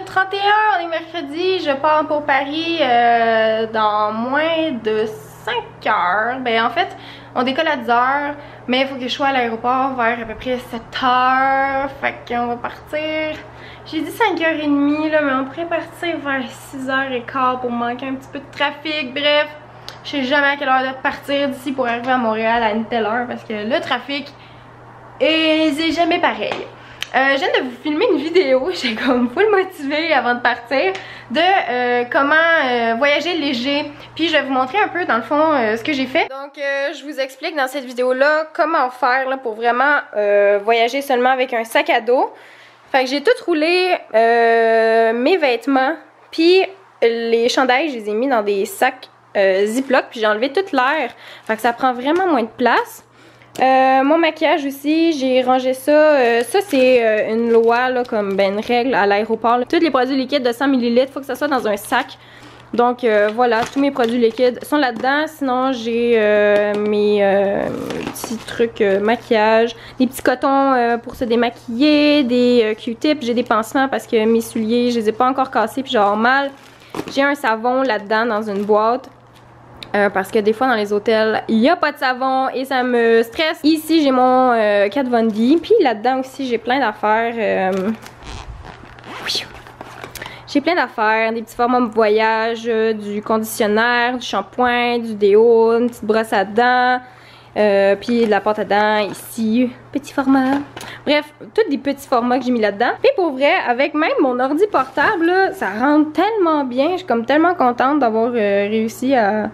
le 31, on est mercredi, je pars pour Paris dans moins de 5 heures. Ben en fait, on décolle à 10 heures, mais il faut que je sois à l'aéroport vers à peu près 7 heures. Fait qu'on va partir, j'ai dit 5h30 là, mais on pourrait partir vers 6h15 pour manquer un petit peu de trafic. Bref, je sais jamais à quelle heure de partir d'ici pour arriver à Montréal à une telle heure parce que le trafic c'est jamais pareil. Je viens de vous filmer une vidéo, j'étais comme full motivée avant de partir, de comment voyager léger. Puis je vais vous montrer un peu dans le fond ce que j'ai fait. Donc je vous explique dans cette vidéo là comment faire là, pour vraiment voyager seulement avec un sac à dos. Fait que j'ai tout roulé mes vêtements, puis les chandails je les ai mis dans des sacs Ziploc, puis j'ai enlevé toute l'air. Fait que ça prend vraiment moins de place. Mon maquillage aussi, j'ai rangé ça. Ça c'est une loi là, comme ben, une règle à l'aéroport. Tous les produits liquides de 100 ml, il faut que ça soit dans un sac. Donc voilà, tous mes produits liquides sont là-dedans. Sinon j'ai mes petits trucs maquillage, des petits cotons pour se démaquiller, des Q-tips, j'ai des pansements parce que mes souliers, je les ai pas encore cassés puis j'ai avoir mal. J'ai un savon là-dedans dans une boîte. Parce que des fois dans les hôtels il n'y a pas de savon et ça me stresse. Ici j'ai mon Kat Von D, puis là-dedans aussi j'ai plein d'affaires. J'ai plein d'affaires, des petits formats de voyage, du conditionnaire, du shampoing, du déo, une petite brosse à dents, puis de la pâte à dents ici, petit format. Bref, tous des petits formats que j'ai mis là-dedans. Et pour vrai, avec même mon ordi portable, là, ça rentre tellement bien. Je suis comme tellement contente d'avoir réussi à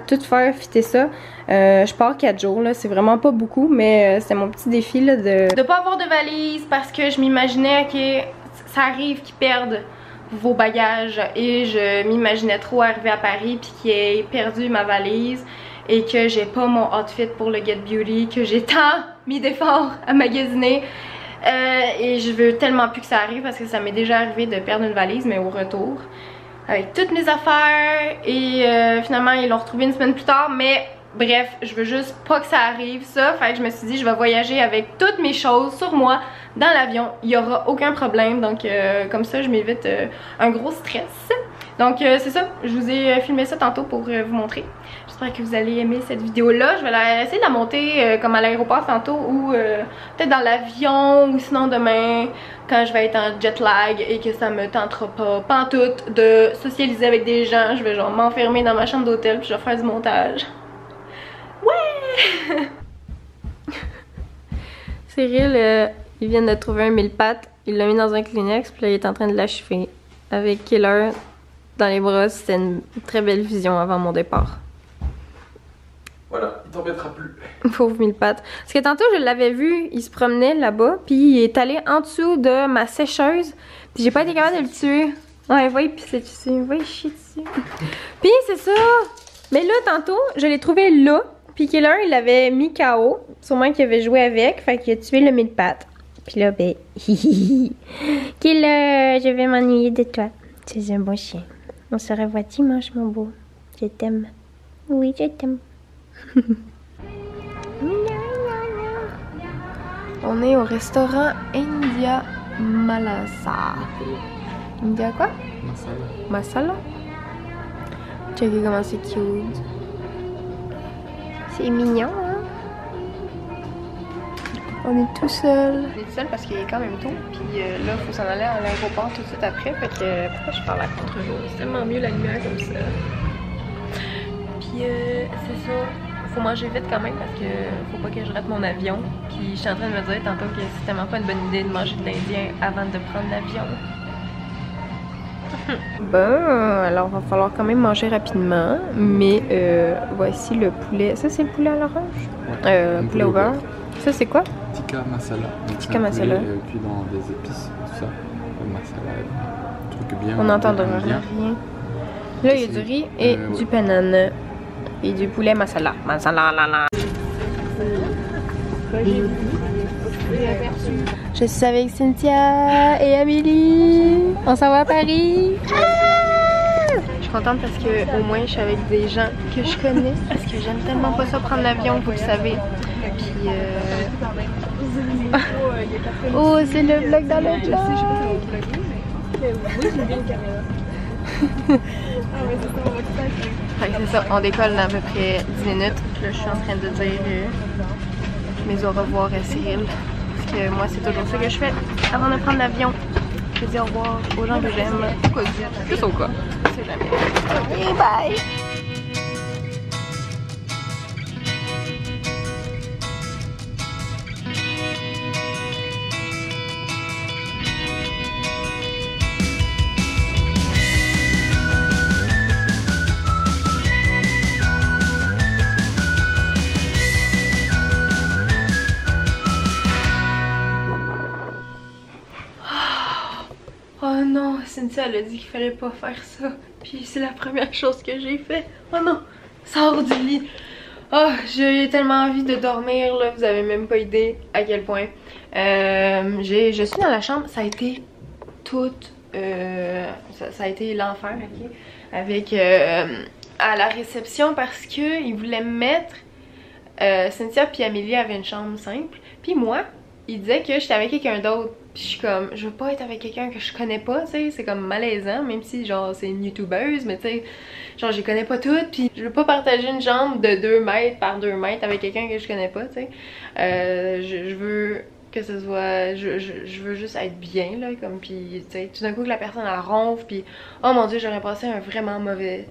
tout faire fitter ça. Je pars 4 jours, là, c'est vraiment pas beaucoup, mais c'est mon petit défi là, de pas avoir de valise parce que je m'imaginais que ça arrive qu'ils perdent vos bagages et je m'imaginais trop arriver à Paris puis qu'ils aient perdu ma valise et que j'ai pas mon outfit pour le Get Beauty, que j'ai tant mis d'efforts à magasiner. Et je veux tellement plus que ça arrive parce que ça m'est déjà arrivé de perdre une valise, mais au retour avec toutes mes affaires et finalement ils l'ont retrouvé une semaine plus tard. Mais bref, je veux juste pas que ça arrive ça. Fait que je me suis dit je vais voyager avec toutes mes choses sur moi dans l'avion, il y aura aucun problème. Donc comme ça je m'évite un gros stress. Donc c'est ça, je vous ai filmé ça tantôt pour vous montrer. J'espère que vous allez aimer cette vidéo là. Je vais essayer de la monter comme à l'aéroport tantôt ou peut-être dans l'avion ou sinon demain quand je vais être en jet lag et que ça me tentera pas pantoute de socialiser avec des gens. Je vais genre m'enfermer dans ma chambre d'hôtel puis je vais faire du montage. Ouais! Cyril, il vient de trouver un mille pattes, il l'a mis dans un Kleenex puis là il est en train de l'achever avec Killer dans les bras. C'était une très belle vision avant mon départ. Voilà, il t'en mettra plus. Pauvre mille pattes. Parce que tantôt je l'avais vu, il se promenait là-bas, puis il est allé en dessous de ma sécheuse, puis j'ai pas été capable de le tuer. Ouais, va y pisser dessus, va y chier dessus. Puis c'est ça. Mais là, tantôt, je l'ai trouvé là, puis Killer, il avait mis KO, sûrement qu'il avait joué avec, fait qu'il a tué le mille pattes. Puis là, ben, Killer, je vais m'ennuyer de toi. Tu es un bon chien. On se revoit dimanche, mon beau. Je t'aime. Oui, je t'aime. On est au restaurant India Malasa. India quoi? Masala. Masala? Checkez comment c'est cute. C'est mignon, hein? On est tout seul. On est tout seul parce qu'il est quand même tôt. Puis là, il faut s'en aller à l'aéroport tout de suite après. Fait que pourquoi je parle à contre-jour? C'est tellement mieux la lumière comme ça. Puis c'est ça. Faut manger vite quand même parce que faut pas que je rate mon avion. Puis je suis en train de me dire tantôt que c'est tellement pas une bonne idée de manger de l'indien avant de prendre l'avion. Bon, alors va falloir quand même manger rapidement. Mais voici le poulet. Ça c'est le poulet à l'orange? Poulet au beurre. Ça c'est quoi? Tikka masala. Tikka masala. Cuit dans des épices, tout ça. Le masala, truc bien. On n'entendra rien. Là il y a du riz et du panane. Et du poulet masala. Masala la la. Je suis avec Cynthia et Amélie. On s'en va à Paris. Je suis contente parce que au moins je suis avec des gens que je connais. Parce que j'aime tellement pas ça prendre l'avion, vous le savez. Puis oh, c'est le vlog dans le vlog. Oui, j'aime bien le caméra. Ah ouais, c'est ça, on va tout faire. Fait que c'est ça, on décolle dans à peu près 10 minutes. Là, je suis en train de dire mes au revoir à Cyril. Parce que moi, c'est toujours ça que je fais avant de prendre l'avion. Je dis au revoir aux gens que j'aime. Pourquoi dire? Juste au cas. C'est jamais. Ok, bye! Oh non, Cynthia elle a dit qu'il fallait pas faire ça. Puis c'est la première chose que j'ai fait. Oh non, sors du lit. Oh, j'ai tellement envie de dormir là, vous avez même pas idée à quel point. Je suis dans la chambre, ça a été tout, ça a été l'enfer, ok? Avec à la réception parce que ils voulaient me mettre Cynthia puis Amélie avaient une chambre simple. Puis moi, ils disaient que j'étais avec quelqu'un d'autre. Puis je suis comme, je veux pas être avec quelqu'un que je connais pas, tu sais, c'est comme malaisant, même si genre c'est une youtubeuse, mais tu sais, genre je les connais pas toutes, puis je veux pas partager une chambre de 2 mètres par 2 mètres avec quelqu'un que je connais pas, tu sais. Je veux que ce soit, je veux juste être bien là, comme puis tu sais, tout d'un coup que la personne elle ronfle, puis oh mon dieu, j'aurais passé un vraiment mauvais,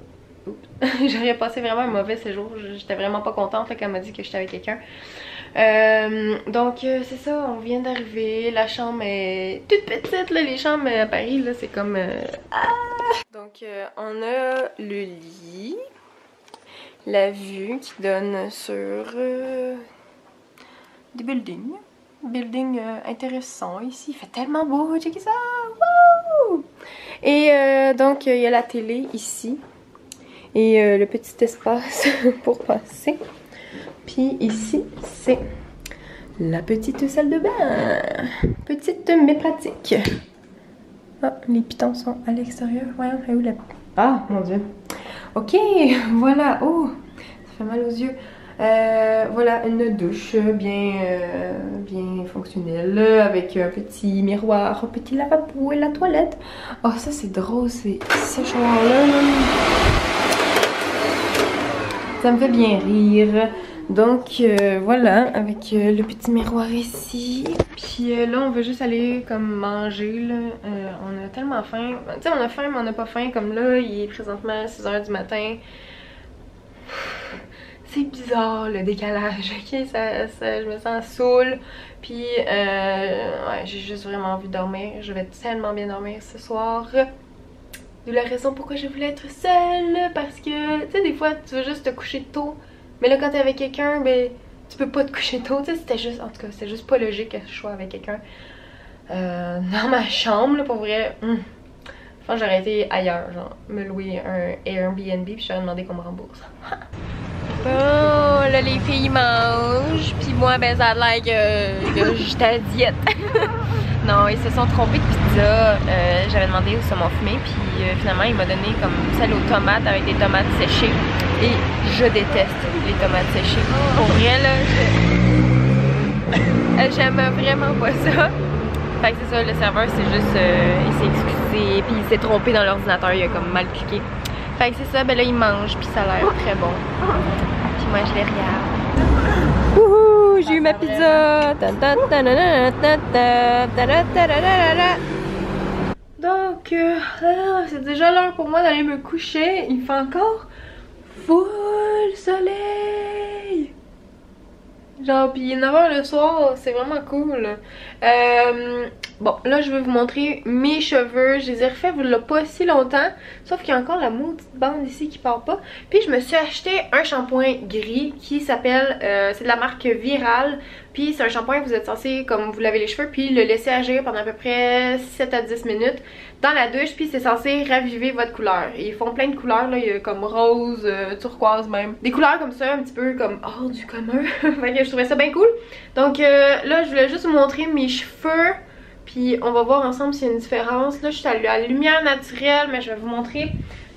j'aurais passé vraiment un mauvais séjour, j'étais vraiment pas contente là, quand elle m'a dit que j'étais avec quelqu'un. Donc c'est ça, on vient d'arriver, la chambre est toute petite là, les chambres à Paris là c'est comme Donc on a le lit, la vue qui donne sur des buildings intéressants ici, il fait tellement beau, checkez ça, wouh! Et donc il y a la télé ici et le petit espace pour passer. Puis ici, c'est la petite salle de bain. Petite mais pratique. Ah, les pitons sont à l'extérieur. Voyons, où la... Ah, mon dieu. Ok, voilà. Oh, ça fait mal aux yeux. Voilà, une douche bien fonctionnelle. Avec un petit miroir, un petit lavabo et la toilette. Oh, ça c'est drôle, ces séchoirs-là. Ça me fait bien rire. Donc voilà, avec le petit miroir ici. Puis là on veut juste aller comme manger là. On a tellement faim. Tu sais on a faim mais on n'a pas faim. Comme là il est présentement 6 h du matin. C'est bizarre le décalage, ok? Je me sens saoule. Puis ouais, j'ai juste vraiment envie de dormir. Je vais tellement bien dormir ce soir. D'où la raison pourquoi je voulais être seule. Parce que tu sais des fois tu veux juste te coucher tôt. Mais là quand t'es avec quelqu'un, ben tu peux pas te coucher tôt, tu sais, c'était juste, en tout cas, c'était juste pas logique que je sois avec quelqu'un dans ma chambre, là, pour vrai. Je pense que j'aurais été ailleurs, genre, me louer un Airbnb puis j'aurais demandé qu'on me rembourse. Bon, là les filles mangent, puis moi, ben ça a l'air que j'étais à diète. Non, ils se sont trompés de pizza, j'avais demandé au saumon fumé, puis finalement il m'a donné comme celle aux tomates avec des tomates séchées. Et je déteste les tomates séchées. Pour vrai là, j'aime vraiment pas ça. Fait que c'est ça, le serveur c'est juste, il s'est excusé, puis il s'est trompé dans l'ordinateur, il a comme mal cliqué. Fait que c'est ça, ben là il mange, puis ça a l'air très bon. Puis moi je les regarde. Wouhou, j'ai eu ma pizza! Donc, c'est déjà l'heure pour moi d'aller me coucher. Il fait encore full soleil. Genre, pis 9 h le soir, c'est vraiment cool. Bon, là je vais vous montrer mes cheveux. Je les ai refaits il y a pas si longtemps. Sauf qu'il y a encore la maudite bande ici qui part pas. Puis je me suis acheté un shampoing gris qui s'appelle, c'est de la marque Viral. Puis c'est un shampoing que vous êtes censé, comme vous lavez les cheveux, puis le laisser agir pendant à peu près 7 à 10 minutes dans la douche. Puis c'est censé raviver votre couleur. Et ils font plein de couleurs, là, il y a comme rose, turquoise même. Des couleurs comme ça, un petit peu comme hors du commun. Fait que je trouvais ça bien cool. Donc là je voulais juste vous montrer mes cheveux. Puis on va voir ensemble s'il y a une différence. Là je suis à la lumière naturelle, mais je vais vous montrer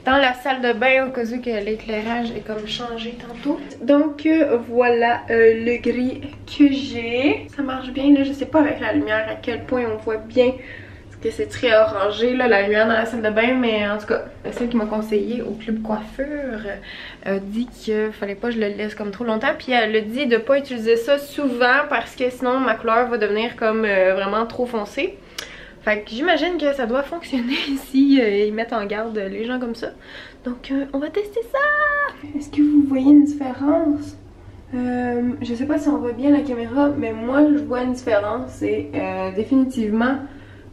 dans la salle de bain au cas où que l'éclairage est comme changé tantôt. Donc voilà le gris que j'ai. Ça marche bien là, je sais pas avec la lumière à quel point on voit bien. que c'est très orangé là, la lumière dans la salle de bain, mais en tout cas, celle qui m'a conseillé au club coiffure a dit qu'il fallait pas que je le laisse comme trop longtemps, puis elle a dit de pas utiliser ça souvent parce que sinon ma couleur va devenir comme vraiment trop foncée. Fait que j'imagine que ça doit fonctionner si ils mettent en garde les gens comme ça. Donc on va tester ça! Est-ce que vous voyez une différence? Je sais pas si on voit bien la caméra, mais moi je vois une différence. C'est définitivement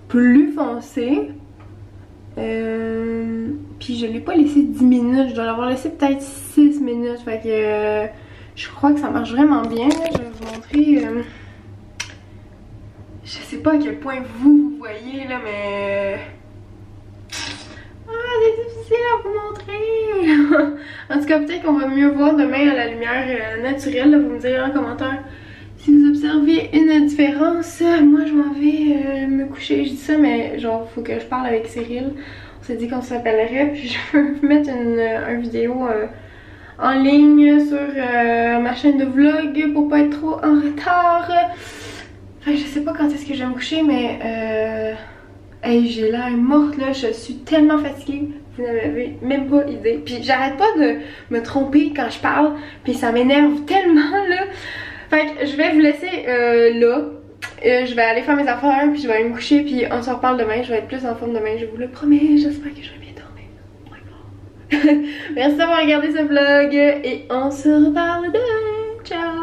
plus foncé. Puis je l'ai pas laissé 10 minutes, je dois l'avoir laissé peut-être 6 minutes. Fait que je crois que ça marche vraiment bien. Je vais vous montrer. Je sais pas à quel point vous voyez là, mais... Ah, c'est difficile à vous montrer. En tout cas, peut-être qu'on va mieux voir demain à la lumière naturelle. Là, vous me direz en commentaire si vous observez une différence. Moi, je m'en vais me coucher. Je dis ça, mais genre, faut que je parle avec Cyril. On s'est dit qu'on s'appellerait. Puis je veux mettre une vidéo en ligne sur ma chaîne de vlog pour pas être trop en retard. Fait que je sais pas quand est-ce que je vais me coucher, mais hey, j'ai l'air morte là, je suis tellement fatiguée, vous n'avez même pas idée. Puis j'arrête pas de me tromper quand je parle, puis ça m'énerve tellement là. Fait que je vais vous laisser là. Je vais aller faire mes affaires, puis je vais aller me coucher, puis on se reparle demain. Je vais être plus en forme demain, je vous le promets. J'espère que je vais bien dormir. Merci d'avoir regardé ce vlog, et on se reparle demain. Ciao!